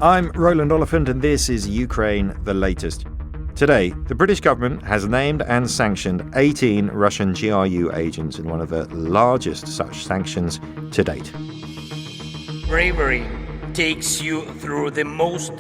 I'm Roland Oliphant, and this is Ukraine the Latest. Today, the British government has named and sanctioned 18 Russian GRU agents in one of the largest such sanctions to date. Bravery takes you through the most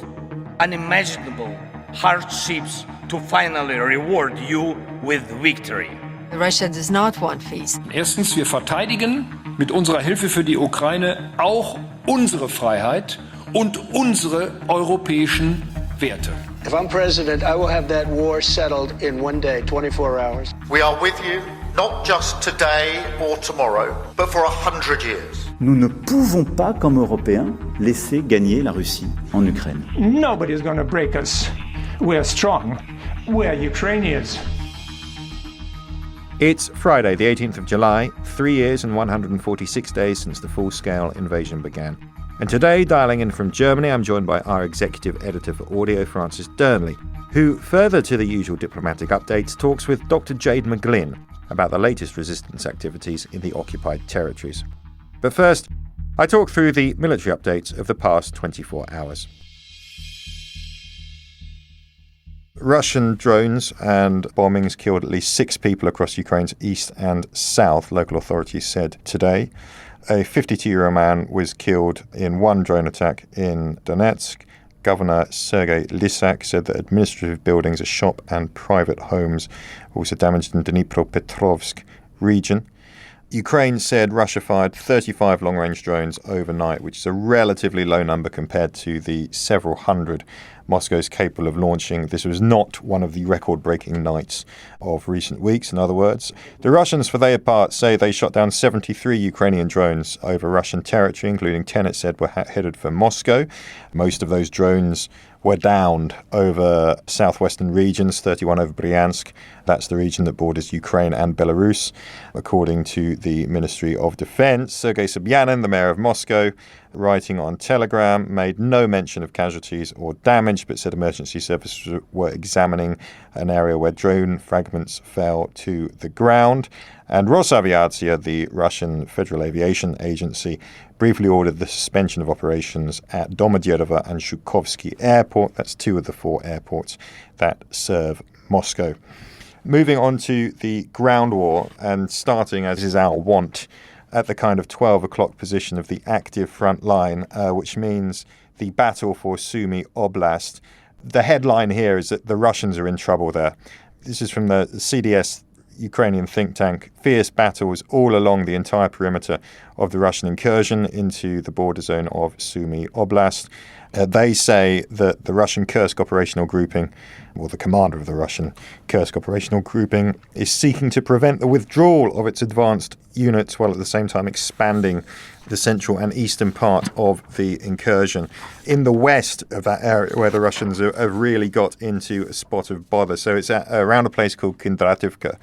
unimaginable hardships to finally reward you with victory. Russia does not want peace. Erstens, wir verteidigen mit unserer Hilfe für die Ukraine auch unsere Freiheit und unsere europäischen Werte. If I'm president, I will have that war settled in one day, 24 hours. We are with you, not just today or tomorrow, but for 100 years. Nous ne pouvons pas, comme Européens, laisser gagner la Russie en Ukraine. Nobody's going to break us. We're strong. We're Ukrainians. It's Friday, the 18th of July, 3 years and 146 days since the full-scale invasion began. And today, dialing in from Germany, I'm joined by our executive editor for audio, Francis Dearnley, who, further to the usual diplomatic updates, talks with Dr. Jade McGlynn about the latest resistance activities in the occupied territories. But first, I talk through the military updates of the past 24 hours. Russian drones and bombings killed at least 6 people across Ukraine's east and south, local authorities said today. A 52-year-old man was killed in one drone attack in Donetsk. Governor Sergei Lysak said that administrative buildings, a shop and private homes were also damaged in Dnipropetrovsk region. Ukraine said Russia fired 35 long-range drones overnight, which is a relatively low number compared to the several hundred Moscow is capable of launching. This was not one of the record-breaking nights of recent weeks, in other words. The Russians, for their part, say they shot down 73 Ukrainian drones over Russian territory, including 10, it said, were headed for Moscow. Most of those drones were downed over southwestern regions, 31 over Bryansk. That's the region that borders Ukraine and Belarus, according to the Ministry of Defense. Sergei Sobyanin, the mayor of Moscow, writing on Telegraph, made no mention of casualties or damage, but said emergency services were examining an area where drone fragments fell to the ground. And Rosaviatsia, the Russian Federal Aviation Agency, briefly ordered the suspension of operations at Domodedovo and Zhukovsky Airport. That's 2 of the 4 airports that serve Moscow. Moving on to the ground war, and starting, as is our wont, at the kind of 12 o'clock position of the active front line, which means the battle for Sumy Oblast. The headline here is that the Russians are in trouble there. This is from the CDS Ukrainian think tank. Fierce battles all along the entire perimeter of the Russian incursion into the border zone of Sumy Oblast. They say that the Russian Kursk operational grouping, or the commander of the Russian Kursk operational grouping, is seeking to prevent the withdrawal of its advanced units while at the same time expanding the central and eastern part of the incursion. In the west of that area where the Russians have really got into a spot of bother. So it's around a place called Kindrativka.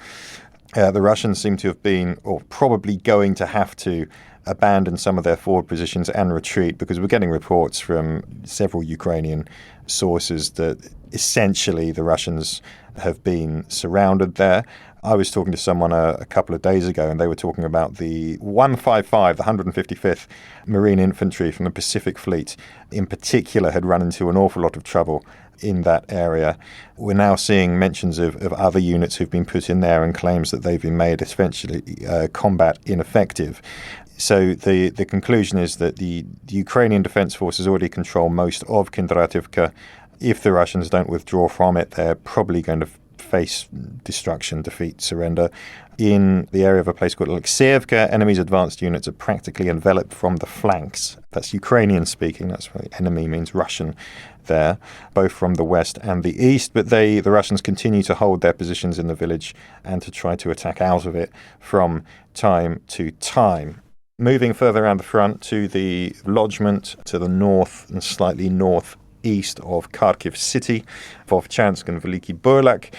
The Russians seem to have been, or probably going to have to, abandon some of their forward positions and retreat, because we're getting reports from several Ukrainian sources that essentially the Russians have been surrounded there. I was talking to someone a couple of days ago, and they were talking about the 155, the 155th Marine Infantry from the Pacific Fleet in particular had run into an awful lot of trouble in that area. We're now seeing mentions of other units who've been put in there and claims that they've been made essentially combat ineffective. So the conclusion is that the Ukrainian Defense Forces already control most of Kindrativka. If the Russians don't withdraw from it, they're probably going to face destruction, defeat, surrender. In the area of a place called Alexeyevka, enemy's advanced units are practically enveloped from the flanks. That's Ukrainian speaking. That's what enemy means Russian there, both from the west and the east. But the Russians continue to hold their positions in the village and to try to attack out of it from time to time. Moving further around the front to the lodgement to the north and slightly northeast of Kharkiv city, Vovchansk and Veliki Burlak,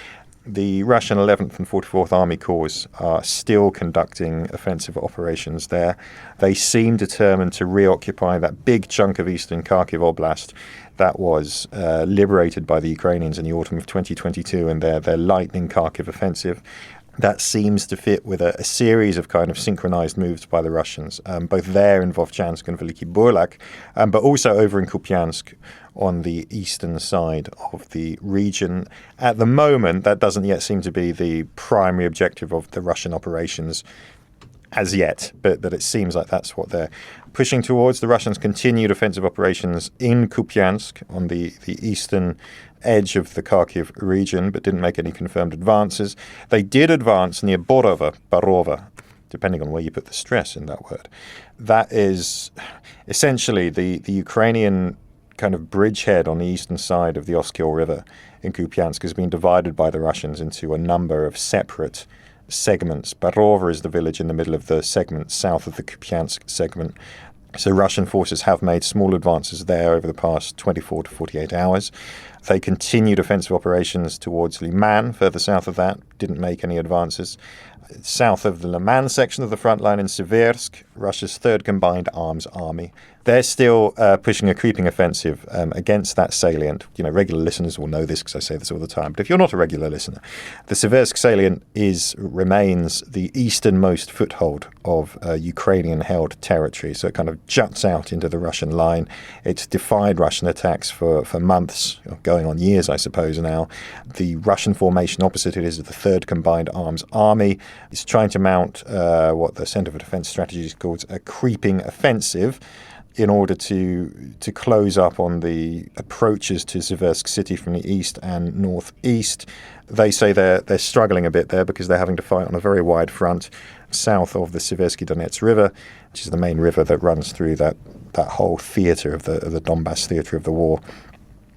the Russian 11th and 44th Army Corps are still conducting offensive operations there. They seem determined to reoccupy that big chunk of eastern Kharkiv Oblast that was liberated by the Ukrainians in the autumn of 2022 in their Lightning Kharkiv offensive. That seems to fit with a series of kind of synchronized moves by the Russians, both there in Vovchansk and Veliki Burlak, but also over in Kupiansk on the eastern side of the region. At the moment, that doesn't yet seem to be the primary objective of the Russian operations as yet, but it seems like that's what they're pushing towards. The Russians continued offensive operations in Kupiansk on the eastern edge of the Kharkiv region, but didn't make any confirmed advances. They did advance near Barova, depending on where you put the stress in that word. That is essentially the Ukrainian kind of bridgehead on the eastern side of the Oskil River in Kupiansk has been divided by the Russians into a number of separate segments. Barova is the village in the middle of the segment south of the Kupiansk segment. So Russian forces have made small advances there over the past 24 to 48 hours. They continued offensive operations towards Liman, further south of that, didn't make any advances. South of the Liman section of the front line in Siversk, Russia's 3rd Combined Arms Army. They're still pushing a creeping offensive against that salient. You know, regular listeners will know this because I say this all the time. But if you're not a regular listener, the Siversk salient remains the easternmost foothold of Ukrainian-held territory. So it kind of juts out into the Russian line. It's defied Russian attacks for months, going on years, I suppose now. The Russian formation opposite it is the 3rd Combined Arms Army. It's trying to mount what the Center for Defense Strategies calls a creeping offensive in order to close up on the approaches to Siversk city from the east and northeast. They say they're struggling a bit there because they're having to fight on a very wide front south of the Siversky Donets River, which is the main river that runs through that whole theater of the Donbass theater of the war,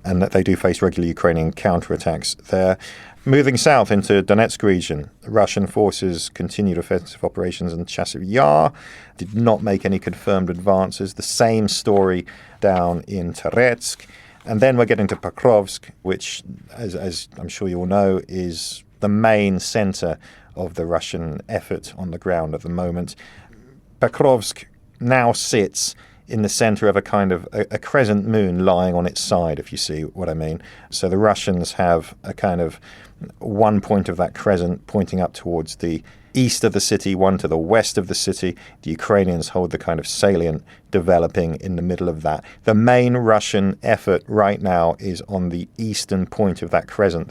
and that they do face regular Ukrainian counterattacks there. Moving south into Donetsk region, Russian forces continued offensive operations in Chasiv Yar, did not make any confirmed advances. The same story down in Toretsk. And then we're getting to Pokrovsk, which, as I'm sure you all know, is the main center of the Russian effort on the ground at the moment. Pokrovsk now sits in the center of a kind of a crescent moon lying on its side, if you see what I mean. So the Russians have a kind of one point of that crescent pointing up towards the east of the city, one to the west of the city. The Ukrainians hold the kind of salient developing in the middle of that. The main Russian effort right now is on the eastern point of that crescent.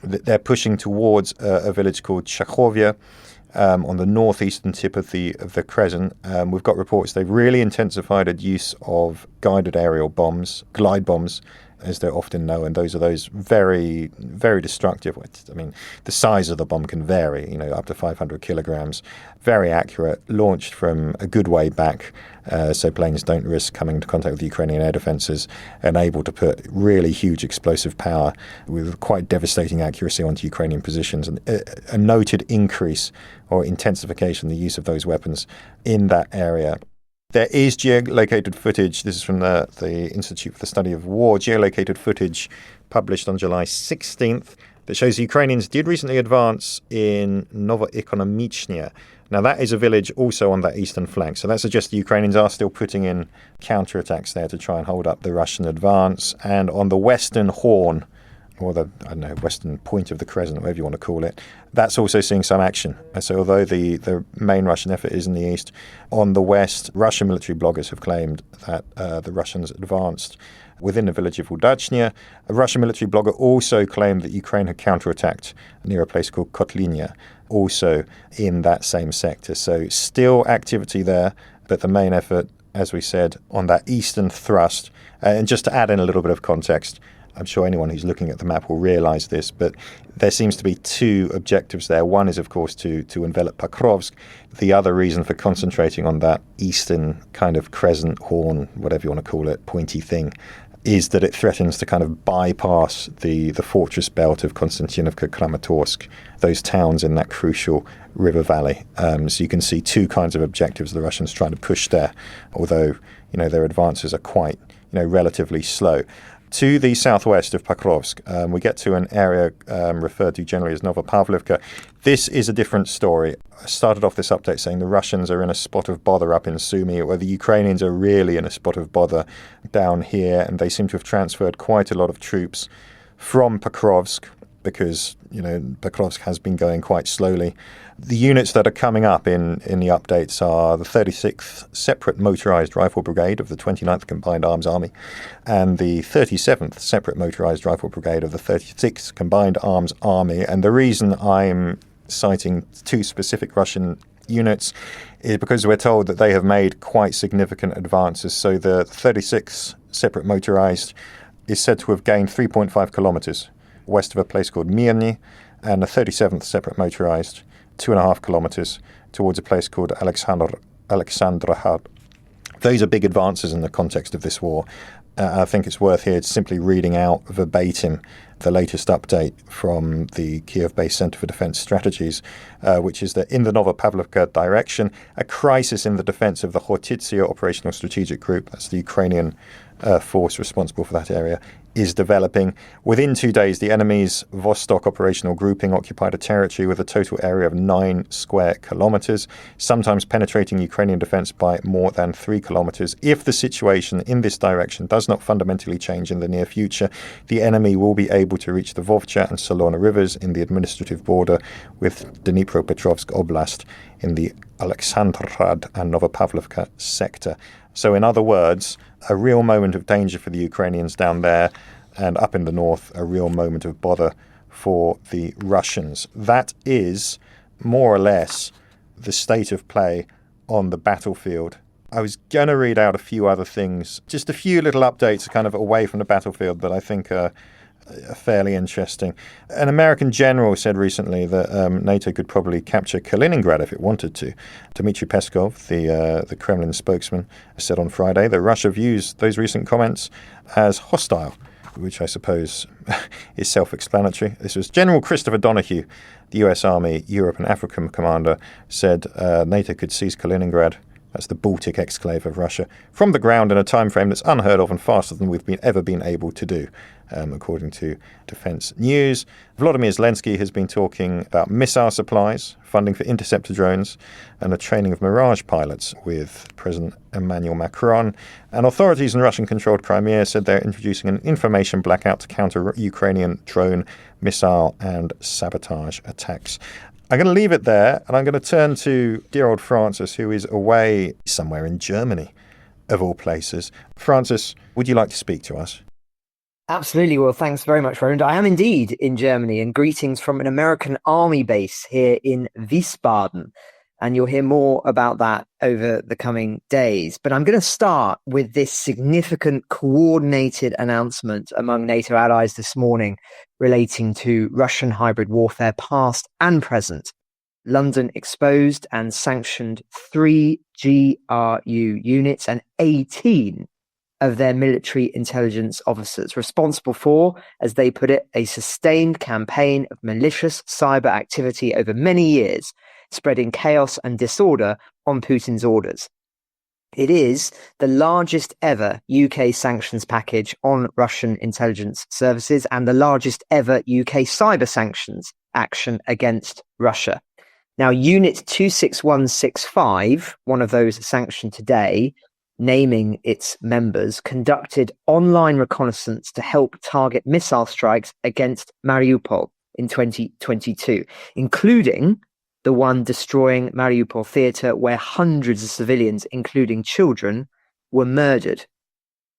They're pushing towards a village called Chakhovia, on the northeastern tip of the crescent. We've got reports they've really intensified its use of guided aerial bombs, glide bombs, as they're often known, and those are those very, very destructive. I mean, the size of the bomb can vary, up to 500 kilograms, very accurate, launched from a good way back, so planes don't risk coming into contact with the Ukrainian air defenses, and able to put really huge explosive power with quite devastating accuracy onto Ukrainian positions, and a noted increase or intensification in the use of those weapons in that area. There is geolocated footage, this is from the Institute for the Study of War, geolocated footage published on July 16th that shows the Ukrainians did recently advance in Novoekonomichnya. Now that is a village also on that eastern flank, so that suggests the Ukrainians are still putting in counterattacks there to try and hold up the Russian advance. And on the western horn, or the western point of the crescent, whatever you want to call it, that's also seeing some action. So although the main Russian effort is in the east, on the west, Russian military bloggers have claimed that the Russians advanced within the village of Udachnya. A Russian military blogger also claimed that Ukraine had counterattacked near a place called Kotlinya, also in that same sector. So still activity there, but the main effort, as we said, on that eastern thrust. And just to add in a little bit of context, I'm sure anyone who's looking at the map will realize this, but there seems to be two objectives there. One is, of course, to envelop Pokrovsk. The other reason for concentrating on that eastern kind of crescent horn, whatever you want to call it, pointy thing, is that it threatens to kind of bypass the fortress belt of Konstantinovka, Kramatorsk, those towns in that crucial river valley. So you can see two kinds of objectives the Russians trying to push there, although their advances are quite relatively slow. To the southwest of Pokrovsk, we get to an area referred to generally as Novopavlivka. This is a different story. I started off this update saying the Russians are in a spot of bother up in Sumy, where the Ukrainians are really in a spot of bother down here, and they seem to have transferred quite a lot of troops from Pokrovsk because, Pokrovsk has been going quite slowly. The units that are coming up in the updates are the 36th Separate Motorised Rifle Brigade of the 29th Combined Arms Army and the 37th Separate Motorised Rifle Brigade of the 36th Combined Arms Army. And the reason I'm citing two specific Russian units is because we're told that they have made quite significant advances. So the 36th Separate Motorised is said to have gained 3.5 kilometres west of a place called Mirny, and the 37th Separate Motorised 2.5 kilometres towards a place called Alexandrahad. Those are big advances in the context of this war. I think it's worth here simply reading out verbatim the latest update from the Kiev-based Centre for Defence Strategies, which is that in the Novopavlovka direction, a crisis in the defence of the Khortytsia Operational Strategic Group, that's the Ukrainian force responsible for that area, is developing. Within 2 days, the enemy's Vostok operational grouping occupied a territory with a total area of 9 square kilometres, sometimes penetrating Ukrainian defence by more than 3 kilometres. If the situation in this direction does not fundamentally change in the near future, the enemy will be able to reach the Vovcha and Solona rivers in the administrative border with Dnipropetrovsk Oblast in the Alexandrad and Novopavlovka sector. So in other words, a real moment of danger for the Ukrainians down there, and up in the north, a real moment of bother for the Russians. That is more or less the state of play on the battlefield. I was going to read out a few other things, just a few little updates kind of away from the battlefield that I think are fairly interesting. An American general said recently that NATO could probably capture Kaliningrad if it wanted to. Dmitry Peskov, the Kremlin spokesman, said on Friday that Russia views those recent comments as hostile, which I suppose is self-explanatory. This was General Christopher Donahue, the US Army Europe and Africa commander, said NATO could seize Kaliningrad, that's the Baltic exclave of Russia, from the ground in a time frame that's unheard of and faster than we've ever been able to do, according to Defense News. Volodymyr Zelensky has been talking about missile supplies, funding for interceptor drones, and the training of Mirage pilots with President Emmanuel Macron. And authorities in Russian-controlled Crimea said they're introducing an information blackout to counter Ukrainian drone, missile, and sabotage attacks. I'm going to leave it there, and I'm going to turn to dear old Francis, who is away somewhere in Germany, of all places. Francis, would you like to speak to us? Absolutely. Well, thanks very much, Roland. I am indeed in Germany, and greetings from an American army base here in Wiesbaden. And you'll hear more about that over the coming days. But I'm going to start with this significant coordinated announcement among NATO allies this morning relating to Russian hybrid warfare past and present. London exposed and sanctioned 3 GRU units and 18 of their military intelligence officers, responsible for, as they put it, a sustained campaign of malicious cyber activity over many years, spreading chaos and disorder on Putin's orders. It is the largest ever UK sanctions package on Russian intelligence services and the largest ever UK cyber sanctions action against Russia. Now, Unit 26165, one of those sanctioned today, naming its members, conducted online reconnaissance to help target missile strikes against Mariupol in 2022, including the one destroying Mariupol theatre, where hundreds of civilians, including children, were murdered.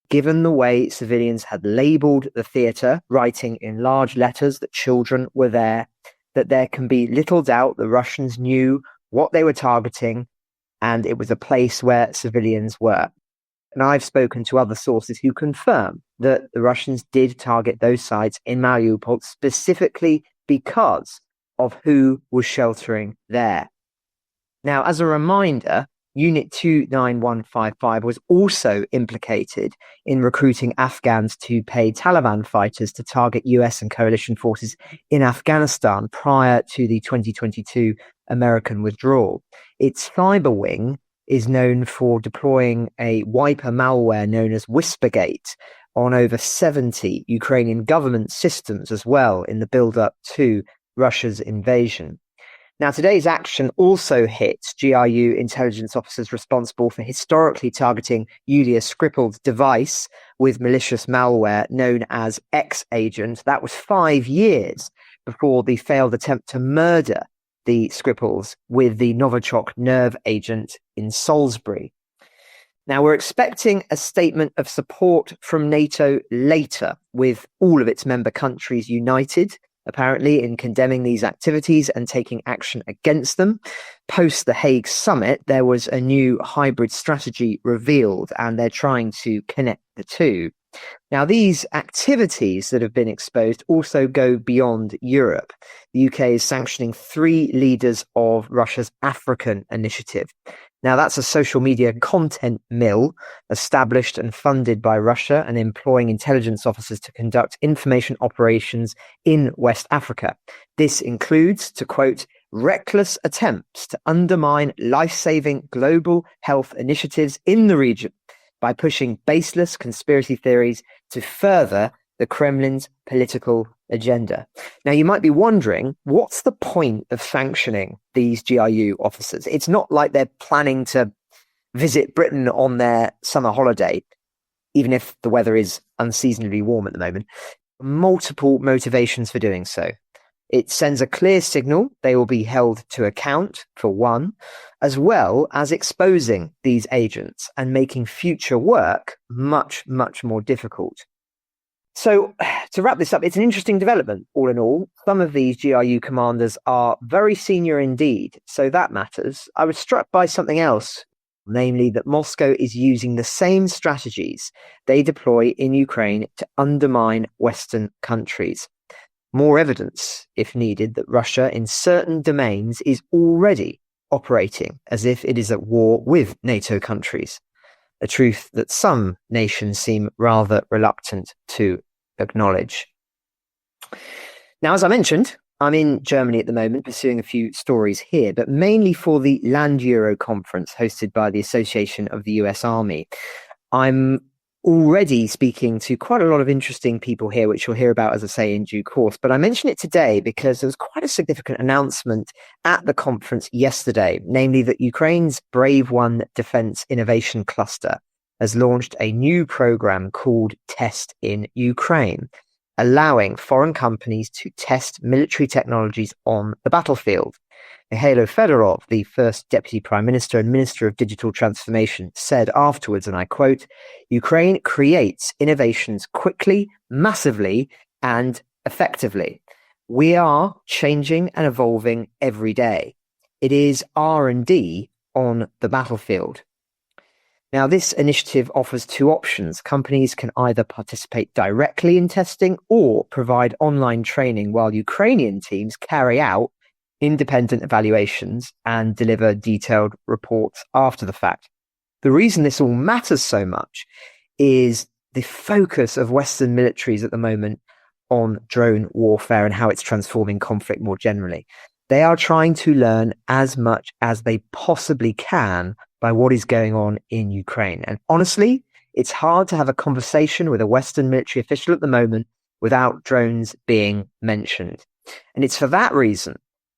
Given the way civilians had labelled the theatre, writing in large letters that children were there, that there can be little doubt the Russians knew what they were targeting, and it was a place where civilians were. And I've spoken to other sources who confirm that the Russians did target those sites in Mariupol specifically because of who was sheltering there. Now, as a reminder, Unit 29155 was also implicated in recruiting Afghans to pay Taliban fighters to target US and coalition forces in Afghanistan prior to the 2022 American withdrawal. Its cyber wing is known for deploying a wiper malware known as Whispergate on over 70 Ukrainian government systems as well in the build-up to Russia's invasion. Now, today's action also hits GRU intelligence officers responsible for historically targeting Yulia Skripal's device with malicious malware known as X-Agent. That was 5 years before the failed attempt to murder the Skripals with the Novichok nerve agent in Salisbury. Now, we're expecting a statement of support from NATO later, with all of its member countries united, apparently, in condemning these activities and taking action against them. Post the Hague summit, there was a new hybrid strategy revealed, and they're trying to connect the two. Now, these activities that have been exposed also go beyond Europe. The UK is sanctioning 3 leaders of Russia's African initiative. Now, that's a social media content mill established and funded by Russia and employing intelligence officers to conduct information operations in West Africa. This includes, to quote, reckless attempts to undermine life-saving global health initiatives in the region by pushing baseless conspiracy theories to further the Kremlin's political agenda. Now, you might be wondering, what's the point of sanctioning these GRU officers? It's not like they're planning to visit Britain on their summer holiday, even if the weather is unseasonably warm at the moment. Multiple motivations for doing so. It sends a clear signal they will be held to account, for one, as well as exposing these agents and making future work much, much more difficult. So, to wrap this up, it's an interesting development, all in all. Some of these GRU commanders are very senior indeed, so that matters. I was struck by something else, namely that Moscow is using the same strategies they deploy in Ukraine to undermine Western countries. More evidence, if needed, that Russia in certain domains is already operating as if it is at war with NATO countries, a truth that some nations seem rather reluctant to acknowledge. Now, as I mentioned, I'm in Germany at the moment pursuing a few stories here, but mainly for the Land Euro conference hosted by the Association of the US Army. I'm already speaking to quite a lot of interesting people here, which you'll hear about, as I say, in due course. But I mention it today because there was quite a significant announcement at the conference yesterday, namely that Ukraine's Brave One Defense Innovation Cluster has launched a new program called Test in Ukraine, allowing foreign companies to test military technologies on the battlefield. Mikhailo Fedorov, the first Deputy Prime Minister and Minister of Digital Transformation, said afterwards, and I quote, "Ukraine creates innovations quickly, massively, and effectively. We are changing and evolving every day. It is R&D on the battlefield." Now, this initiative offers 2 options. Companies can either participate directly in testing or provide online training while Ukrainian teams carry out independent evaluations and deliver detailed reports after the fact. The reason this all matters so much is the focus of Western militaries at the moment on drone warfare and how it's transforming conflict more generally. They are trying to learn as much as they possibly can by what is going on in Ukraine. And honestly, it's hard to have a conversation with a Western military official at the moment without drones being mentioned. And it's for that reason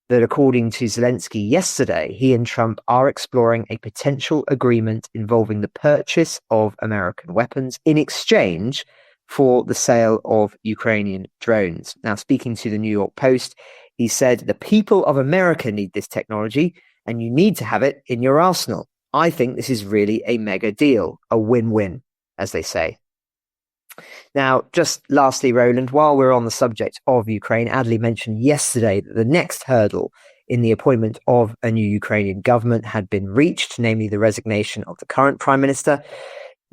that, according to Zelensky yesterday, he and Trump are exploring a potential agreement involving the purchase of American weapons in exchange for the sale of Ukrainian drones. Now, speaking to the New York Post, he said, "The people of America need this technology, and you need to have it in your arsenal. I think this is really a mega deal, a win-win, as they say." Now, just lastly, Roland, while we're on the subject of Ukraine, Adley mentioned yesterday that the next hurdle in the appointment of a new Ukrainian government had been reached, namely the resignation of the current prime minister.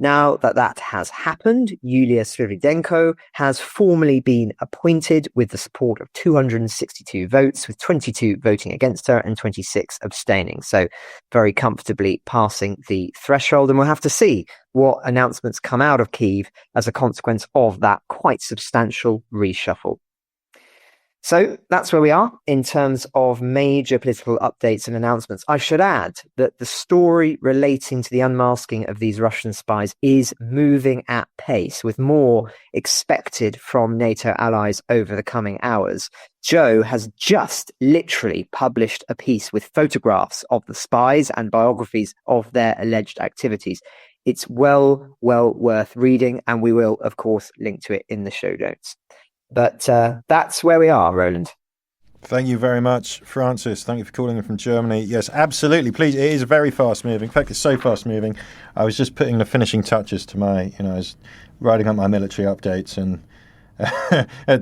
Now that has happened, Yulia Sviridenko has formally been appointed with the support of 262 votes, with 22 voting against her and 26 abstaining. So very comfortably passing the threshold. And we'll have to see what announcements come out of Kyiv as a consequence of that quite substantial reshuffle. So that's where we are in terms of major political updates and announcements. I should add that the story relating to the unmasking of these Russian spies is moving at pace, with more expected from NATO allies over the coming hours. Joe has just literally published a piece with photographs of the spies and biographies of their alleged activities. It's well worth reading, and we will, of course, link to it in the show notes. But that's where we are, Roland. Thank you very much, Francis. Thank you for calling in from Germany. Yes, absolutely. Please, it is very fast moving. In fact, it's so fast moving. I was just putting the finishing touches to my, I was writing up my military updates, and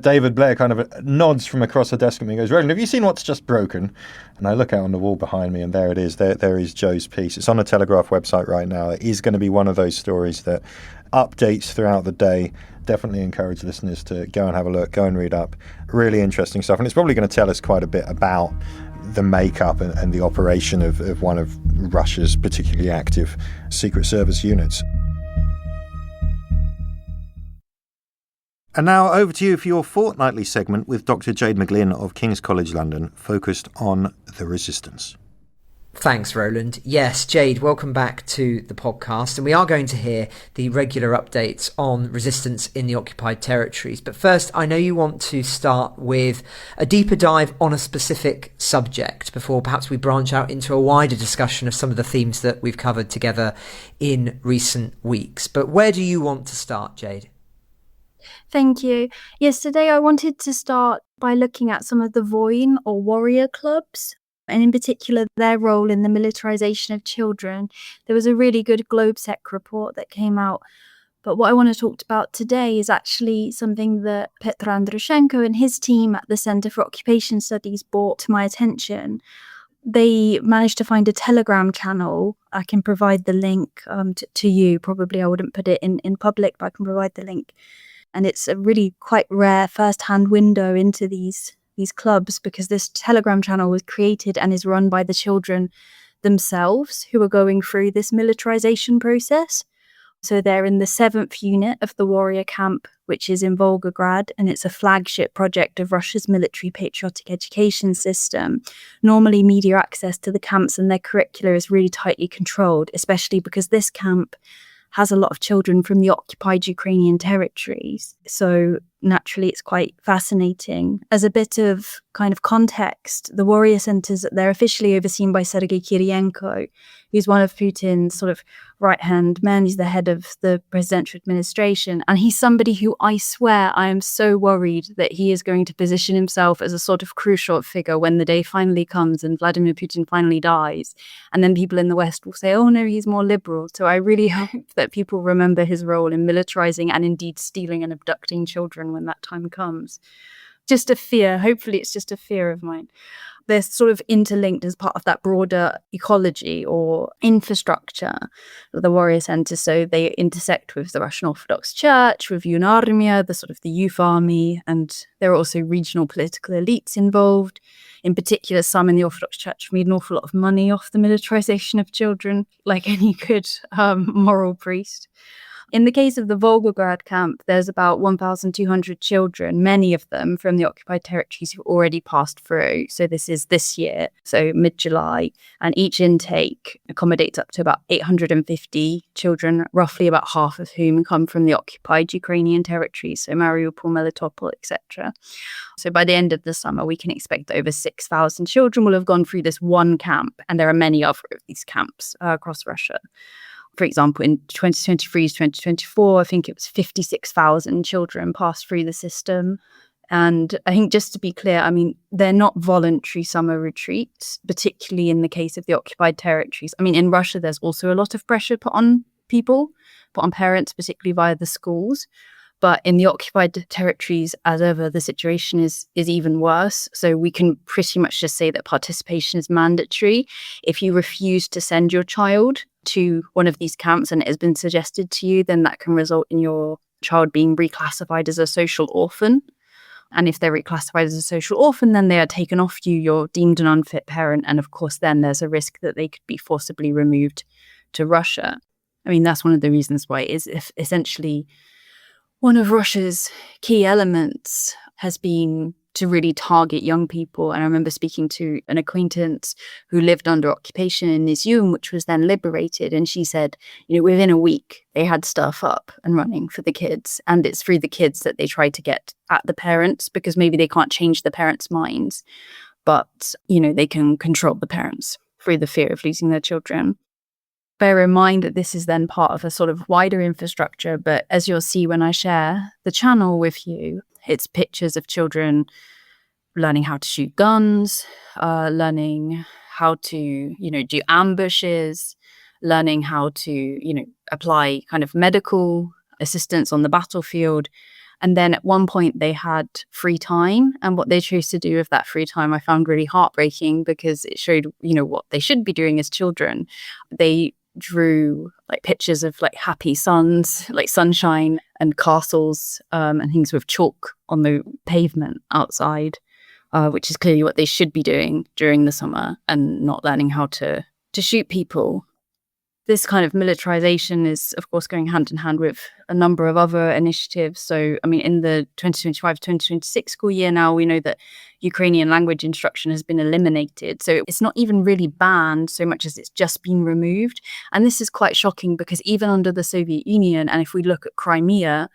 David Blair kind of nods from across the desk at me and goes, Roland, have you seen what's just broken? And I look out on the wall behind me, and there it is. There is Joe's piece. It's on the Telegraph website right now. It is going to be one of those stories that updates throughout the day. Definitely encourage listeners to go and have a look, go and read up. Really interesting stuff. And it's probably going to tell us quite a bit about the makeup and the operation of one of Russia's particularly active Secret Service units. And now over to you for your fortnightly segment with Dr. Jade McGlynn of King's College London, focused on the resistance. Thanks, Roland. Yes, Jade, welcome back to the podcast. And we are going to hear the regular updates on resistance in the occupied territories. But first, I know you want to start with a deeper dive on a specific subject before perhaps we branch out into a wider discussion of some of the themes that we've covered together in recent weeks. But where do you want to start, Jade? Thank you. Yes, today I wanted to start by looking at some of the Voin or warrior clubs, and in particular their role in the militarization of children. There was a really good GlobeSec report that came out, but what I want to talk about today is actually something that Petr Andrushenko and his team at the Center for Occupation Studies brought to my attention. They managed to find a Telegram channel. I can provide the link to you. Probably I wouldn't put it in public, but I can provide the link. And it's a really quite rare first-hand window into these clubs, because this Telegram channel was created and is run by the children themselves who are going through this militarization process. So they're in the 7th unit of the Warrior Camp, which is in Volgograd, and it's a flagship project of Russia's military patriotic education system. Normally, media access to the camps and their curricula is really tightly controlled, especially because this camp has a lot of children from the occupied Ukrainian territories. So naturally, it's quite fascinating. As a bit of kind of context, the warrior centers, they're officially overseen by Sergei Kirienko, who's one of Putin's sort of right-hand men. He's the head of the presidential administration. And he's somebody who I swear I am so worried that he is going to position himself as a sort of crucial figure when the day finally comes and Vladimir Putin finally dies. And then people in the West will say, oh no, he's more liberal. So I really hope that people remember his role in militarizing and indeed stealing and abducting children when that time comes. Just a fear. Hopefully it's just a fear of mine. They're sort of interlinked as part of that broader ecology or infrastructure of the warrior centers. So they intersect with the Russian Orthodox Church, with Yunarmia, the sort of the youth army, and there are also regional political elites involved. In particular, some in the Orthodox Church made an awful lot of money off the militarization of children, like any good moral priest. In the case of the Volgograd camp, there's about 1,200 children, many of them from the occupied territories who already passed through. So this is this year, so mid-July, and each intake accommodates up to about 850 children, roughly about half of whom come from the occupied Ukrainian territories, so Mariupol, Melitopol, etc. So by the end of the summer, we can expect that over 6,000 children will have gone through this one camp, and there are many other of these camps across Russia. For example, in 2023 to 2024, I think it was 56,000 children passed through the system. And I think just to be clear, I mean, they're not voluntary summer retreats, particularly in the case of the occupied territories. I mean, in Russia, there's also a lot of pressure put on people, put on parents, particularly via the schools. But in the occupied territories, as ever, the situation is even worse. So we can pretty much just say that participation is mandatory. If you refuse to send your child to one of these camps and it has been suggested to you, then that can result in your child being reclassified as a social orphan. And if they're reclassified as a social orphan, then they are taken off you. You're deemed an unfit parent. And of course, then there's a risk that they could be forcibly removed to Russia. I mean, that's one of the reasons why it is essentially one of Russia's key elements has been to really target young people. And I remember speaking to an acquaintance who lived under occupation in Izium, which was then liberated. And she said, within a week, they had stuff up and running for the kids. And it's through the kids that they try to get at the parents, because maybe they can't change the parents' minds, but, they can control the parents through the fear of losing their children. Bear in mind that this is then part of a sort of wider infrastructure, but as you'll see when I share the channel with you, it's pictures of children learning how to shoot guns, learning how to, do ambushes, learning how to, apply kind of medical assistance on the battlefield. And then at one point they had free time, and what they chose to do with that free time I found really heartbreaking, because it showed, what they should be doing as children. They drew like pictures of like happy suns, like sunshine and castles, and things with chalk on the pavement outside, which is clearly what they should be doing during the summer, and not learning how to shoot people. This kind of militarization is, of course, going hand in hand with a number of other initiatives. So, in the 2025-2026 school year now, we know that Ukrainian language instruction has been eliminated. So it's not even really banned so much as it's just been removed. And this is quite shocking, because even under the Soviet Union, and if we look at Crimea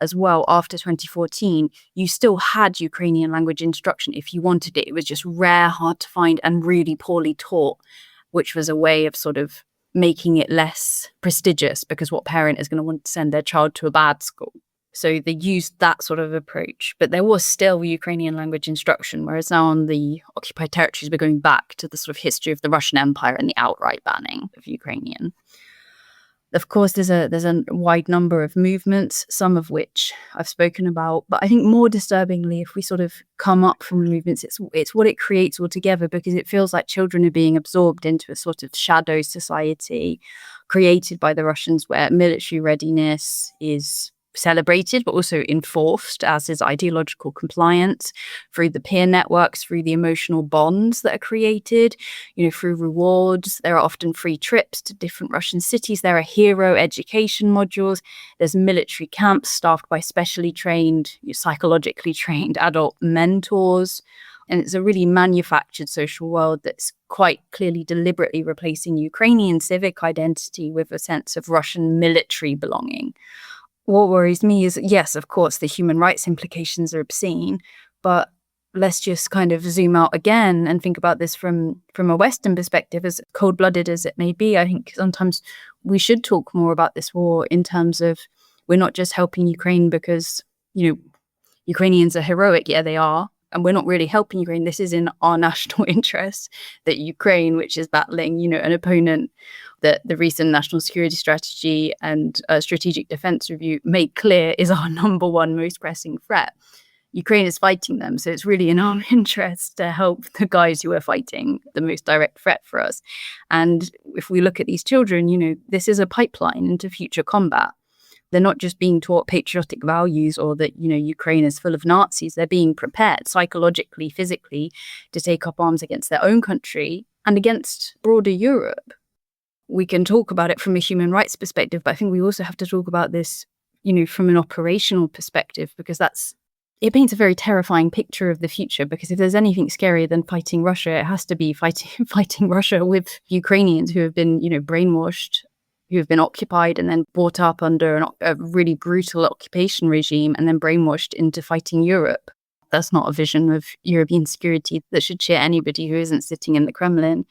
as well, after 2014, you still had Ukrainian language instruction if you wanted it. It was just rare, hard to find, and really poorly taught, which was a way of sort of making it less prestigious, because what parent is going to want to send their child to a bad school? So they used that sort of approach. But there was still Ukrainian language instruction, whereas now on the occupied territories, we're going back to the sort of history of the Russian Empire and the outright banning of Ukrainian. Of course, there's a wide number of movements, some of which I've spoken about. But I think more disturbingly, if we sort of come up from the movements, it's what it creates altogether, because it feels like children are being absorbed into a sort of shadow society created by the Russians, where military readiness is celebrated but also enforced, as is ideological compliance, through the peer networks, through the emotional bonds that are created, through rewards. There are often free trips to different Russian cities. There are hero education modules. There's military camps staffed by specially trained, psychologically trained adult mentors. And it's a really manufactured social world that's quite clearly deliberately replacing Ukrainian civic identity with a sense of Russian military belonging. What worries me is, yes, of course, the human rights implications are obscene, but let's just kind of zoom out again and think about this from a Western perspective, as cold-blooded as it may be. I think sometimes we should talk more about this war in terms of, we're not just helping Ukraine because, Ukrainians are heroic. Yeah, they are. And we're not really helping Ukraine. This is in our national interest, that Ukraine, which is battling, an opponent that the recent national security strategy and strategic defense review made clear is our number one most pressing threat. Ukraine is fighting them. So it's really in our interest to help the guys who are fighting the most direct threat for us. And if we look at these children, this is a pipeline into future combat. They're not just being taught patriotic values, or that, Ukraine is full of Nazis. They're being prepared psychologically, physically, to take up arms against their own country and against broader Europe. We can talk about it from a human rights perspective, but I think we also have to talk about this, from an operational perspective, because it paints a very terrifying picture of the future. Because if there's anything scarier than fighting Russia, it has to be fighting Russia with Ukrainians who have been, brainwashed, who have been occupied and then brought up under a really brutal occupation regime and then brainwashed into fighting Europe. That's not a vision of European security that should cheer anybody who isn't sitting in the Kremlin.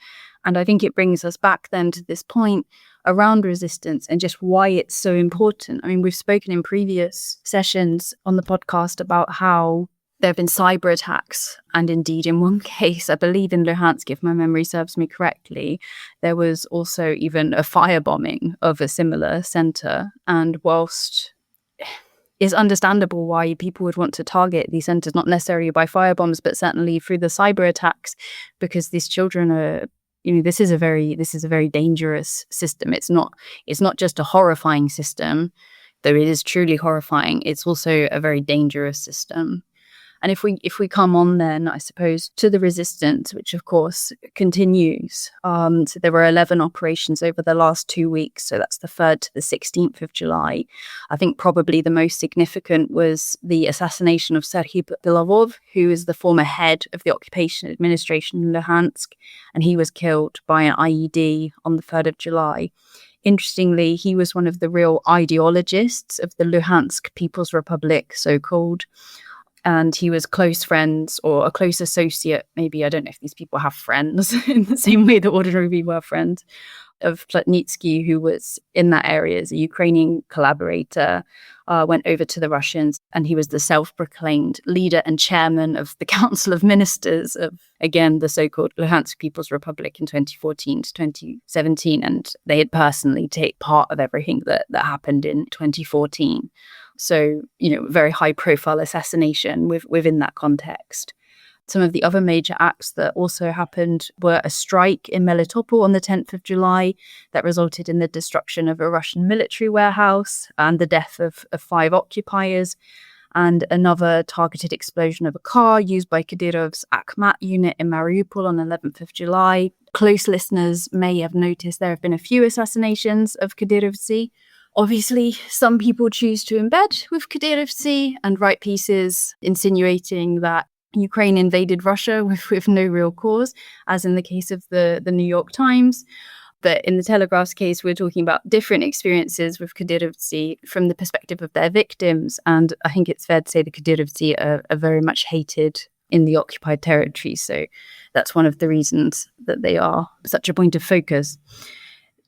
And I think it brings us back then to this point around resistance and just why it's so important. We've spoken in previous sessions on the podcast about how there have been cyber attacks, and indeed in one case, I believe in Luhansk, if my memory serves me correctly, there was also even a firebombing of a similar centre. And whilst it's understandable why people would want to target these centres, not necessarily by firebombs, but certainly through the cyber attacks, because these children are, this is a very dangerous system. It's not just a horrifying system, though it is truly horrifying. It's also a very dangerous system. And if we come on then, I suppose, to the resistance, which of course continues. So there were 11 operations over the last 2 weeks. So that's the 3rd to the 16th of July. I think probably the most significant was the assassination of Serhiy Belovov, who is the former head of the occupation administration in Luhansk. And he was killed by an IED on the 3rd of July. Interestingly, he was one of the real ideologists of the Luhansk People's Republic, so-called. And he was close friends, or a close associate, maybe, I don't know if these people have friends in the same way that ordinary people have friends, of Plotnitsky, who was in that area as a Ukrainian collaborator, went over to the Russians, and he was the self-proclaimed leader and chairman of the Council of Ministers of, again, the so-called Luhansk People's Republic in 2014 to 2017. And they had personally taken part of everything that happened in 2014. So, very high-profile assassination within that context. Some of the other major acts that also happened were a strike in Melitopol on the 10th of July that resulted in the destruction of a Russian military warehouse and the death of 5 occupiers, and another targeted explosion of a car used by Kadyrov's Akhmat unit in Mariupol on 11th of July. Close listeners may have noticed there have been a few assassinations of Kadyrovцы. Obviously, some people choose to embed with Kadyrovцы and write pieces insinuating that Ukraine invaded Russia with no real cause, as in the case of the New York Times. But in the Telegraph's case, we're talking about different experiences with Kadyrovцы from the perspective of their victims. And I think it's fair to say the Kadyrovцы are very much hated in the occupied territories. So that's one of the reasons that they are such a point of focus.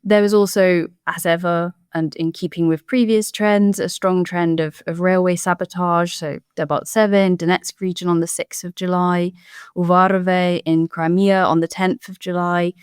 There was also, as ever, and in keeping with previous trends, a strong trend of railway sabotage. So Debaltseve, Donetsk region on the 6th of July, Uvarove in Crimea on the 10th of July,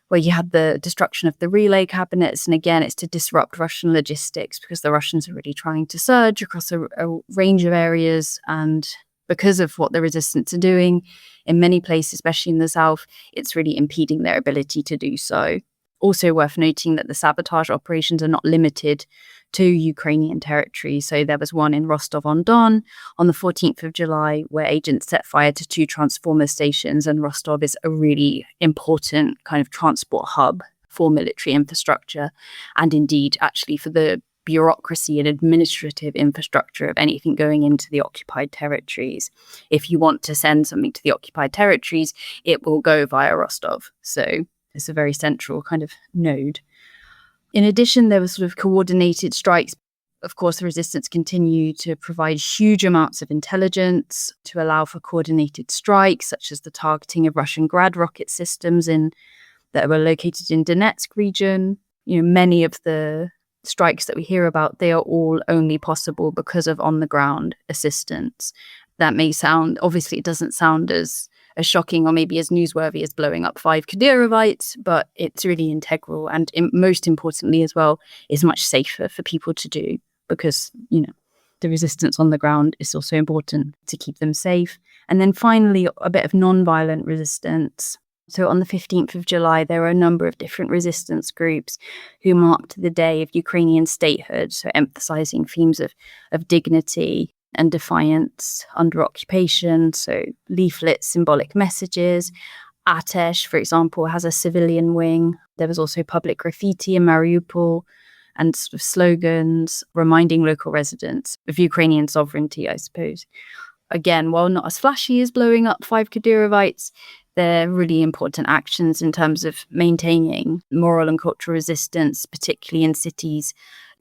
where you had the destruction of the relay cabinets. And again, it's to disrupt Russian logistics because the Russians are really trying to surge across a range of areas. And because of what the resistance are doing in many places, especially in the south, it's really impeding their ability to do so. Also worth noting that the sabotage operations are not limited to Ukrainian territory. So there was one in Rostov-on-Don on the 14th of July where agents set fire to 2 transformer stations, and Rostov is a really important kind of transport hub for military infrastructure and indeed actually for the bureaucracy and administrative infrastructure of anything going into the occupied territories. If you want to send something to the occupied territories, it will go via Rostov. So it's a very central kind of node. In addition, there were sort of coordinated strikes. Of course, the resistance continued to provide huge amounts of intelligence to allow for coordinated strikes, such as the targeting of Russian Grad rocket systems that were located in Donetsk region. Many of the strikes that we hear about, they are all only possible because of on-the-ground assistance. That may sound, obviously it doesn't sound as shocking or maybe as newsworthy as blowing up 5 Kadyrovites, but it's really integral and most importantly as well, is much safer for people to do because, the resistance on the ground is also important to keep them safe. And then finally, a bit of non-violent resistance. So on the 15th of July, there were a number of different resistance groups who marked the day of Ukrainian statehood, so emphasizing themes of dignity and defiance under occupation, so leaflets, symbolic messages. Atesh, for example, has a civilian wing. There was also public graffiti in Mariupol and sort of slogans reminding local residents of Ukrainian sovereignty, I suppose. Again, while not as flashy as blowing up 5 Kadyrovites, they're really important actions in terms of maintaining moral and cultural resistance, particularly in cities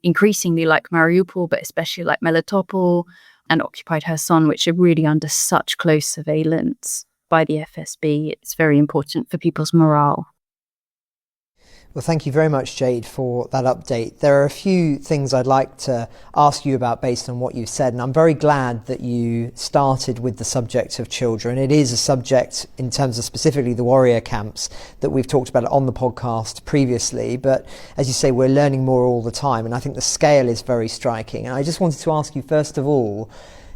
increasingly like Mariupol, but especially like Melitopol and occupied Kherson, which are really under such close surveillance by the FSB. It's very important for people's morale. Well, thank you very much, Jade, for that update. There are a few things I'd like to ask you about based on what you've said, and I'm very glad that you started with the subject of children. It is a subject, in terms of specifically the warrior camps, that we've talked about on the podcast previously, but as you say, we're learning more all the time, and I think the scale is very striking. And I just wanted to ask you, first of all,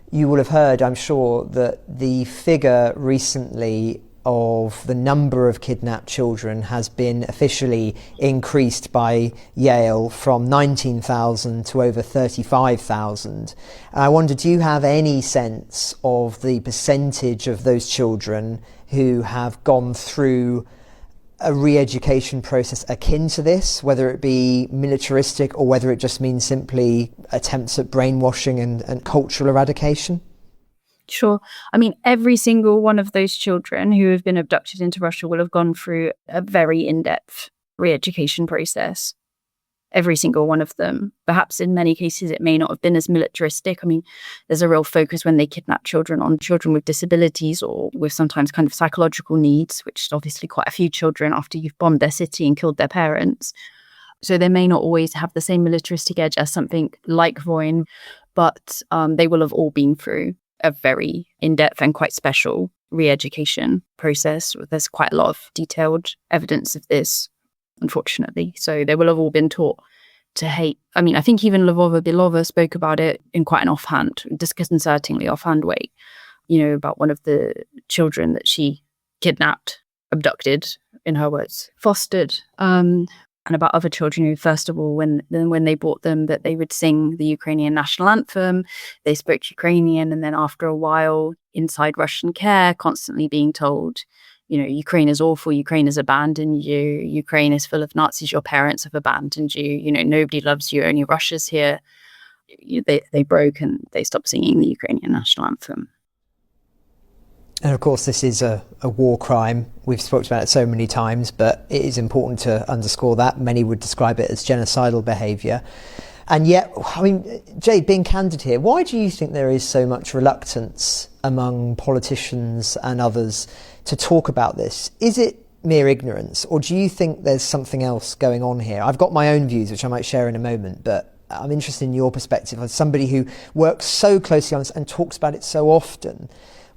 you will have heard, I'm sure, that the figure recently of the number of kidnapped children has been officially increased by Yale from 19,000 to over 35,000. I wonder, do you have any sense of the percentage of those children who have gone through a re-education process akin to this, whether it be militaristic or whether it just means simply attempts at brainwashing and cultural eradication? Sure. I mean, every single one of those children who have been abducted into Russia will have gone through a very in-depth re-education process. Every single one of them. Perhaps in many cases it may not have been as militaristic. I mean, there's a real focus when they kidnap children on children with disabilities or with sometimes kind of psychological needs, which is obviously quite a few children after you've bombed their city and killed their parents. So they may not always have the same militaristic edge as something like Voyn, but they will have all been through a very in-depth and quite special re-education process. There's quite a lot of detailed evidence of this, unfortunately. So they will have all been taught to hate. I mean, I think even Lvova Belova spoke about it in quite an offhand, disconcertingly offhand way, about one of the children that she kidnapped, abducted, in her words, fostered, and about other children who, first of all, when they brought them, that they would sing the Ukrainian national anthem, they spoke Ukrainian, and then after a while, inside Russian care, constantly being told, Ukraine is awful, Ukraine has abandoned you, Ukraine is full of Nazis, your parents have abandoned you, nobody loves you, only Russia's here. They broke and they stopped singing the Ukrainian national anthem. And of course, this is a war crime. We've spoken about it so many times, but it is important to underscore that. Many would describe it as genocidal behaviour. And yet, Jade, being candid here, why do you think there is so much reluctance among politicians and others to talk about this? Is it mere ignorance, or do you think there's something else going on here? I've got my own views, which I might share in a moment, but I'm interested in your perspective as somebody who works so closely on this and talks about it so often.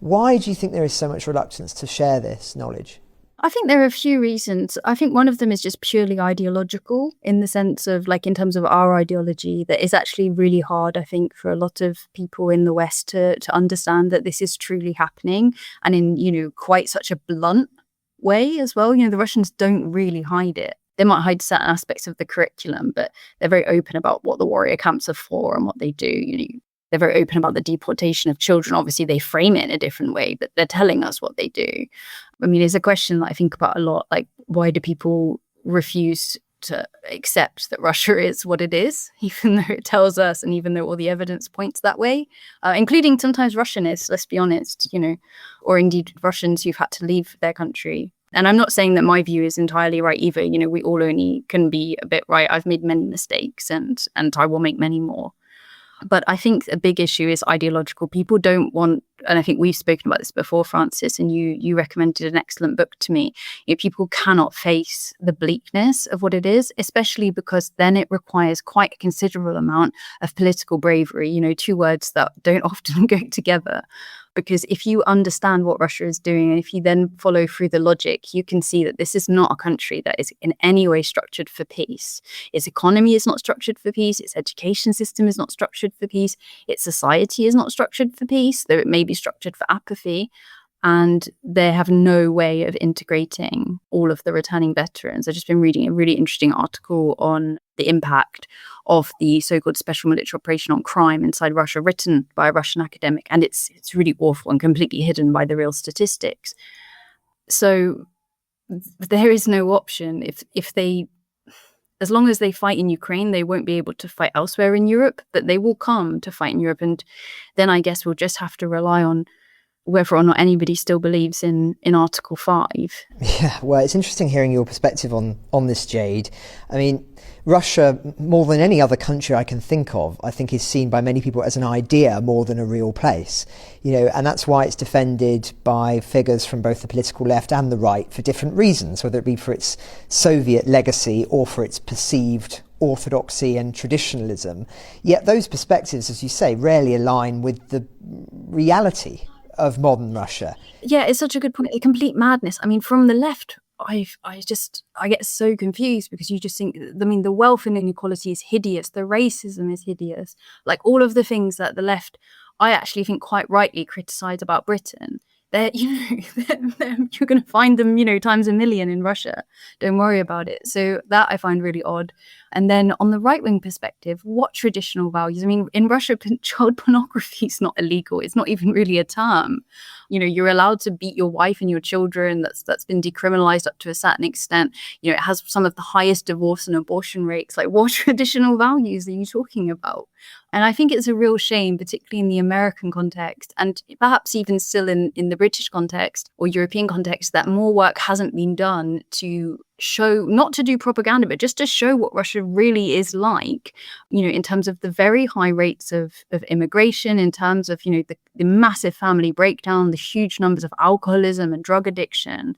Why do you think there is so much reluctance to share this knowledge? I think there are a few reasons. I think one of them is just purely ideological, in the sense of, in terms of our ideology, that is actually really hard, I think, for a lot of people in the West to understand that this is truly happening, and in, quite such a blunt way as well. The Russians don't really hide it. They might hide certain aspects of the curriculum, but they're very open about what the warrior camps are for and what they do. They're very open about the deportation of children. Obviously, they frame it in a different way, but they're telling us what they do. I mean, it's a question that I think about a lot, why do people refuse to accept that Russia is what it is, even though it tells us and even though all the evidence points that way, including sometimes Russianists, let's be honest, or indeed Russians who've had to leave their country. And I'm not saying that my view is entirely right either. We all only can be a bit right. I've made many mistakes and I will make many more. But I think a big issue is ideological. People don't want, and I think we've spoken about this before, Francis, and you recommended an excellent book to me. People cannot face the bleakness of what it is, especially because then it requires quite a considerable amount of political bravery, two words that don't often go together. Because if you understand what Russia is doing, and if you then follow through the logic, you can see that this is not a country that is in any way structured for peace. Its economy is not structured for peace. Its education system is not structured for peace. Its society is not structured for peace, though it may be structured for apathy. And they have no way of integrating all of the returning veterans. I've just been reading a really interesting article on the impact of the so-called special military operation on crime inside Russia, written by a Russian academic, and it's really awful and completely hidden by the real statistics. So there is no option. If they, as long as they fight in Ukraine, they won't be able to fight elsewhere in Europe, but they will come to fight in Europe, and then I guess we'll just have to rely on whether or not anybody still believes in Article 5. Yeah, well, it's interesting hearing your perspective on this, Jade. I mean, Russia, more than any other country I can think of, I think is seen by many people as an idea more than a real place. And that's why it's defended by figures from both the political left and the right for different reasons, whether it be for its Soviet legacy or for its perceived orthodoxy and traditionalism. Yet those perspectives, as you say, rarely align with the reality of modern Russia. Yeah, it's such a good point. A complete madness. I mean, from the left, I get so confused, because you just think, the wealth inequality is hideous, the racism is hideous, all of the things that the left, I actually think quite rightly criticize about Britain. You're going to find them, times a million in Russia. Don't worry about it. So that I find really odd. And then on the right-wing perspective, what traditional values? I mean, in Russia, child pornography is not illegal. It's not even really a term. You're allowed to beat your wife and your children. That's been decriminalized up to a certain extent. It has some of the highest divorce and abortion rates. What traditional values are you talking about? And I think it's a real shame, particularly in the American context, and perhaps even still in the British context or European context, that more work hasn't been done to show, not to do propaganda, but just to show what Russia really is like, in terms of the very high rates of immigration, in terms of, the massive family breakdown, the huge numbers of alcoholism and drug addiction,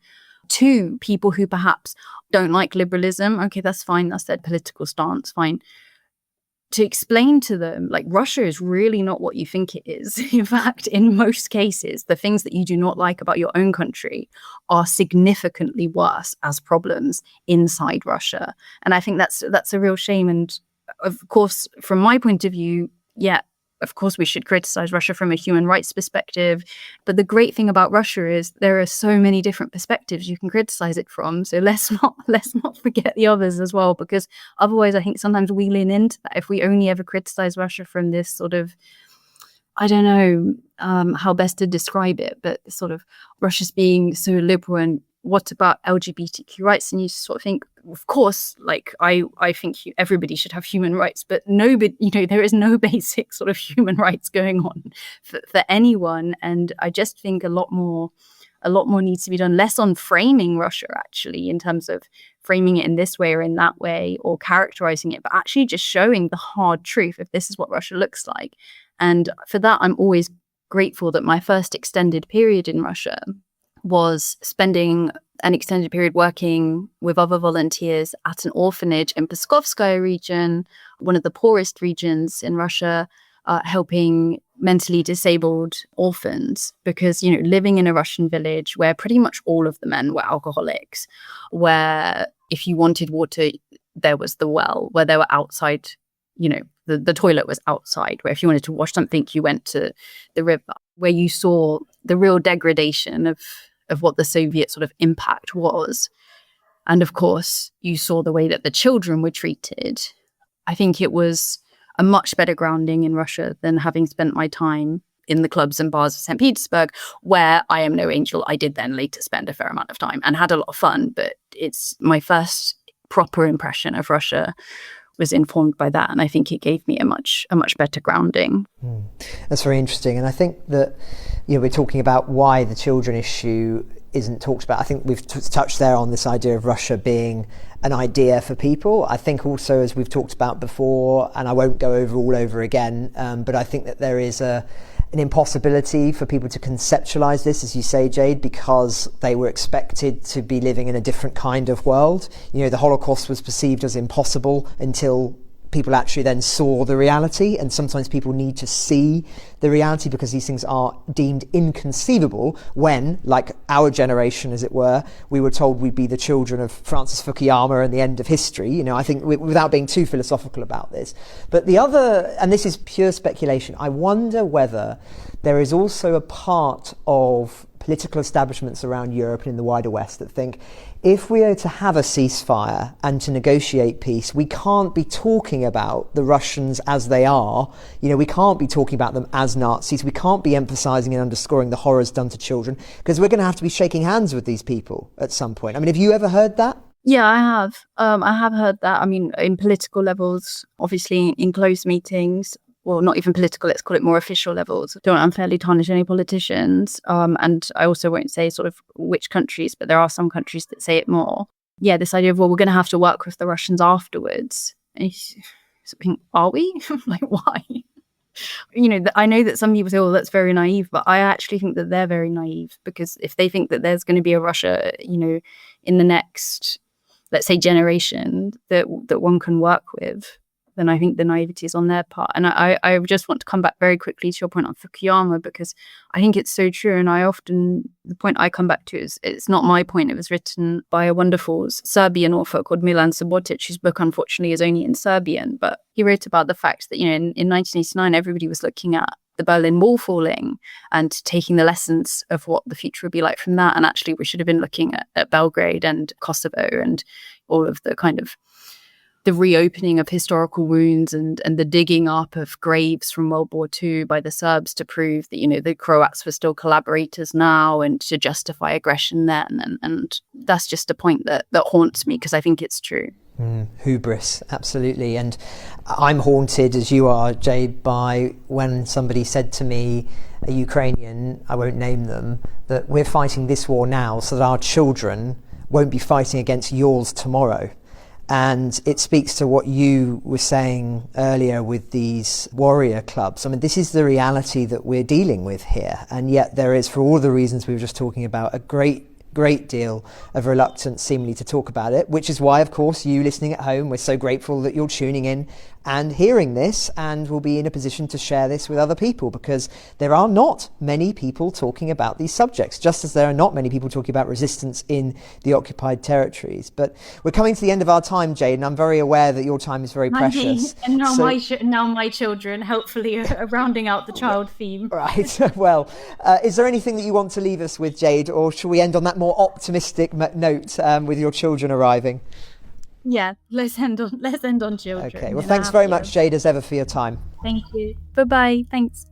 to people who perhaps don't like liberalism. Okay, that's fine. That's their political stance. Fine. To explain to them, like, Russia is really not what you think it is. In fact, in most cases, the things that you do not like about your own country are significantly worse as problems inside Russia. And I think that's a real shame. And of course, from my point of view, yeah, of course, we should criticize Russia from a human rights perspective. But the great thing about Russia is there are so many different perspectives you can criticize it from. So let's not forget the others as well, because otherwise I think sometimes we lean into that. If we only ever criticize Russia from this sort of, I don't know how best to describe it, but sort of Russia's being so liberal and what about LGBTQ rights? And you sort of think, of course, like I think everybody should have human rights, but nobody, there is no basic sort of human rights going on for anyone. And I just think a lot more needs to be done, less on framing Russia actually, in terms of framing it in this way or in that way, or characterizing it, but actually just showing the hard truth if this is what Russia looks like. And for that, I'm always grateful that my first extended period in Russia was spending an extended period working with other volunteers at an orphanage in Pskovskaya region, one of the poorest regions in Russia, helping mentally disabled orphans. Because, living in a Russian village where pretty much all of the men were alcoholics, where if you wanted water, there was the well, where they were outside, the toilet was outside, where if you wanted to wash something, you went to the river, where you saw the real degradation of what the Soviet sort of impact was. And of course, you saw the way that the children were treated. I think it was a much better grounding in Russia than having spent my time in the clubs and bars of St. Petersburg, where I am no angel. I did then later spend a fair amount of time and had a lot of fun, but it's my first proper impression of Russia was informed by that, and I think it gave me a much better grounding. That's very interesting, and I think that we're talking about why the children issue isn't talked about. I think we've touched there on this idea of Russia being an idea for people. I think also, as we've talked about before, and I won't go over again, but I think that there is an impossibility for people to conceptualize this, as you say, Jade, because they were expected to be living in a different kind of world. The Holocaust was perceived as impossible until people actually then saw the reality, and sometimes people need to see the reality because these things are deemed inconceivable when, like our generation, as it were, we were told we'd be the children of Francis Fukuyama and the end of history. I think without being too philosophical about this. But the other, and this is pure speculation, I wonder whether there is also a part of political establishments around Europe and in the wider West that think if we are to have a ceasefire and to negotiate peace, we can't be talking about the Russians as they are. We can't be talking about them as Nazis. We can't be emphasizing and underscoring the horrors done to children, because we're going to have to be shaking hands with these people at some point. I mean, have you ever heard that? Yeah, I have. I have heard that. I mean, in political levels, obviously in closed meetings, well, not even political, let's call it more official levels. Don't unfairly tarnish any politicians. And I also won't say sort of which countries, but there are some countries that say it more. Yeah, this idea of, well, we're going to have to work with the Russians afterwards. And are we? Like, why? I know that some people say, oh, that's very naive, but I actually think that they're very naive, because if they think that there's going to be a Russia, in the next, let's say, generation that one can work with, then I think the naivety is on their part. And I just want to come back very quickly to your point on Fukuyama, because I think it's so true. And the point I come back to is, it's not my point. It was written by a wonderful Serbian author called Milan Subotic, whose book, unfortunately, is only in Serbian. But he wrote about the fact that, in 1989, everybody was looking at the Berlin Wall falling and taking the lessons of what the future would be like from that. And actually, we should have been looking at Belgrade and Kosovo and all of the kind of the reopening of historical wounds and the digging up of graves from World War II by the Serbs to prove that, the Croats were still collaborators now, and to justify aggression then. And that's just a point that haunts me, because I think it's true. Hubris, absolutely. And I'm haunted, as you are, Jade, by when somebody said to me, a Ukrainian, I won't name them, that we're fighting this war now so that our children won't be fighting against yours tomorrow. And it speaks to what you were saying earlier with these warrior clubs. I mean, this is the reality that we're dealing with here. And yet there is, for all the reasons we were just talking about, a great great deal of reluctance seemingly to talk about it, which is why, of course, you listening at home, we're so grateful that you're tuning in and hearing this, and will be in a position to share this with other people, because there are not many people talking about these subjects, just as there are not many people talking about resistance in the occupied territories. But we're coming to the end of our time, Jade, and I'm very aware that your time is very precious. And now my children, hopefully, are rounding out the child theme. Right. Well, is there anything that you want to leave us with, Jade, or shall we end on that more optimistic note with your children arriving? Yeah, let's end on children. Okay. Well, thanks very much, Jade, as ever, for your time. Thank you. Bye-bye. Thanks.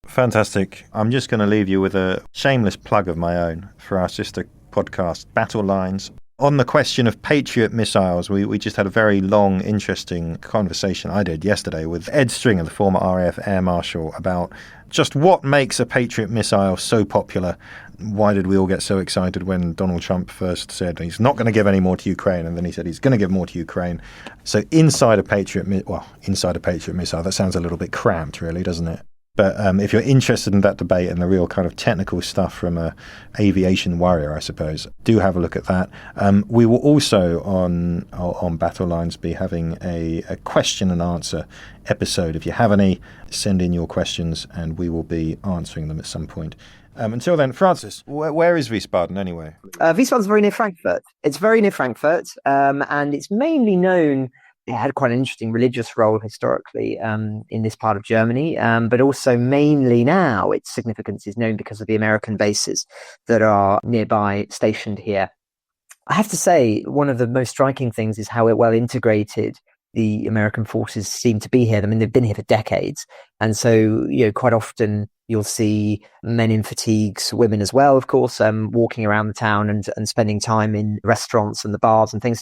Fantastic. I'm just going to leave you with a shameless plug of my own for our sister podcast, Battle Lines. On the question of Patriot missiles, we just had a very long, interesting conversation I did yesterday with Ed Stringer, the former RAF Air Marshal, about just what makes a Patriot missile so popular. Why did we all get so excited when Donald Trump first said he's not going to give any more to Ukraine, and then he said he's going to give more to Ukraine? So inside a Patriot missile, that sounds a little bit cramped, really, doesn't it? But if you're interested in that debate and the real kind of technical stuff from a aviation warrior, I suppose, do have a look at that. We will also on Battle Lines be having a question and answer episode. If you have any, send in your questions and we will be answering them at some point. Until then, Francis, where is Wiesbaden anyway? Wiesbaden's very near Frankfurt. It's very near Frankfurt, and it's mainly known. It had quite an interesting religious role historically in this part of Germany, but also mainly now its significance is known because of the American bases that are nearby stationed here. I have to say, one of the most striking things is how well integrated the American forces seem to be here. I mean, they've been here for decades. And so, quite often you'll see men in fatigues, women as well, of course, walking around the town and spending time in restaurants and the bars and things.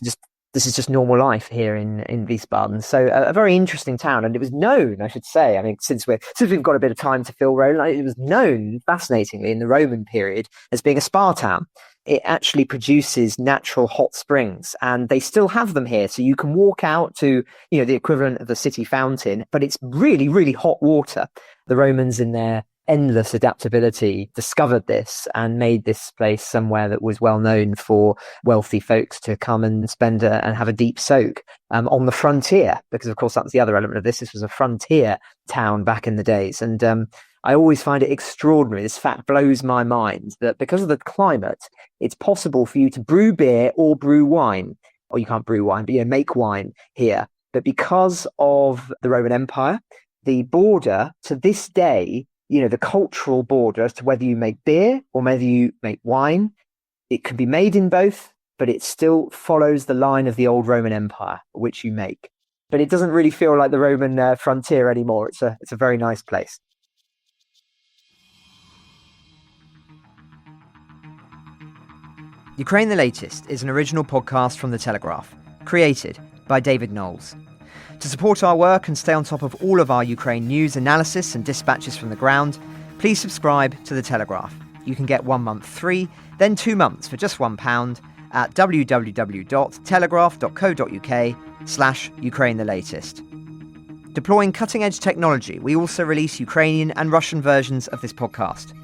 This is just normal life here in Wiesbaden. So a very interesting town. And it was known, I should say, I mean, since we've got a bit of time to fill, Roland, it was known, fascinatingly, in the Roman period as being a spa town. It actually produces natural hot springs, and they still have them here. So you can walk out to, the equivalent of the city fountain, but it's really, really hot water. The Romans, in their endless adaptability, discovered this and made this place somewhere that was well known for wealthy folks to come and spend and have a deep soak on the frontier, because of course that was the other element of this. This was a frontier town back in the days, and I always find it extraordinary. This fact blows my mind that because of the climate, it's possible for you to brew beer or brew wine, or you can't brew wine, but make wine here. But because of the Roman Empire, the border to this day, the cultural border as to whether you make beer or whether you make wine, it can be made in both, but it still follows the line of the old Roman Empire, which you make. But it doesn't really feel like the Roman frontier anymore. It's a very nice place. Ukraine the Latest is an original podcast from The Telegraph, created by David Knowles. To support our work and stay on top of all of our Ukraine news, analysis and dispatches from the ground, please subscribe to The Telegraph. You can get 1 month free, then 2 months for just £1 at www.telegraph.co.uk/Ukraine the Latest. Deploying cutting-edge technology, we also release Ukrainian and Russian versions of this podcast.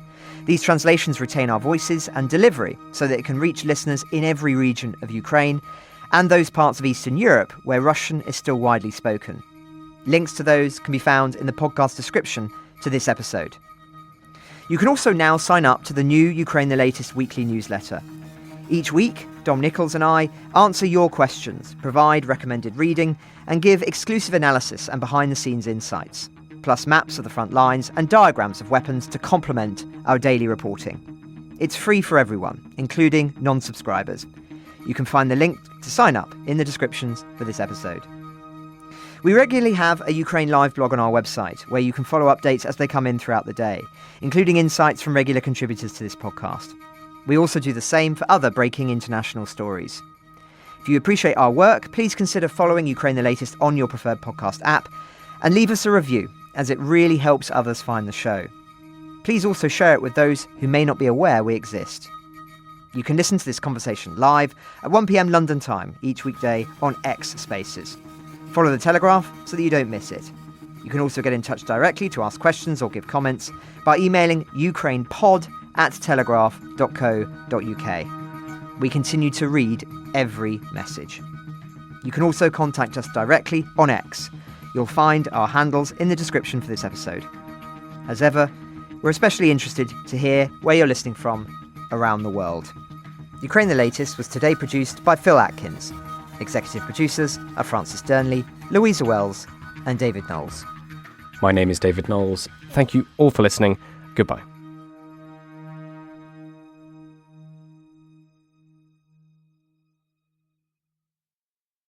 These translations retain our voices and delivery so that it can reach listeners in every region of Ukraine and those parts of Eastern Europe where Russian is still widely spoken. Links to those can be found in the podcast description to this episode. You can also now sign up to the new Ukraine the Latest weekly newsletter. Each week, Dom Nichols and I answer your questions, provide recommended reading, and give exclusive analysis and behind-the-scenes insights, plus maps of the front lines and diagrams of weapons to complement our daily reporting. It's free for everyone, including non-subscribers. You can find the link to sign up in the descriptions for this episode. We regularly have a Ukraine Live blog on our website, where you can follow updates as they come in throughout the day, including insights from regular contributors to this podcast. We also do the same for other breaking international stories. If you appreciate our work, please consider following Ukraine the Latest on your preferred podcast app, and leave us a review, as it really helps others find the show. Please also share it with those who may not be aware we exist. You can listen to this conversation live at 1 p.m. London time each weekday on X Spaces. Follow The Telegraph so that you don't miss it. You can also get in touch directly to ask questions or give comments by emailing ukrainepod@telegraph.co.uk. We continue to read every message. You can also contact us directly on X. You'll find our handles in the description for this episode. As ever, we're especially interested to hear where you're listening from around the world. Ukraine the Latest was today produced by Phil Atkins. Executive producers are Francis Dearnley, Louisa Wells, and David Knowles. My name is David Knowles. Thank you all for listening. Goodbye.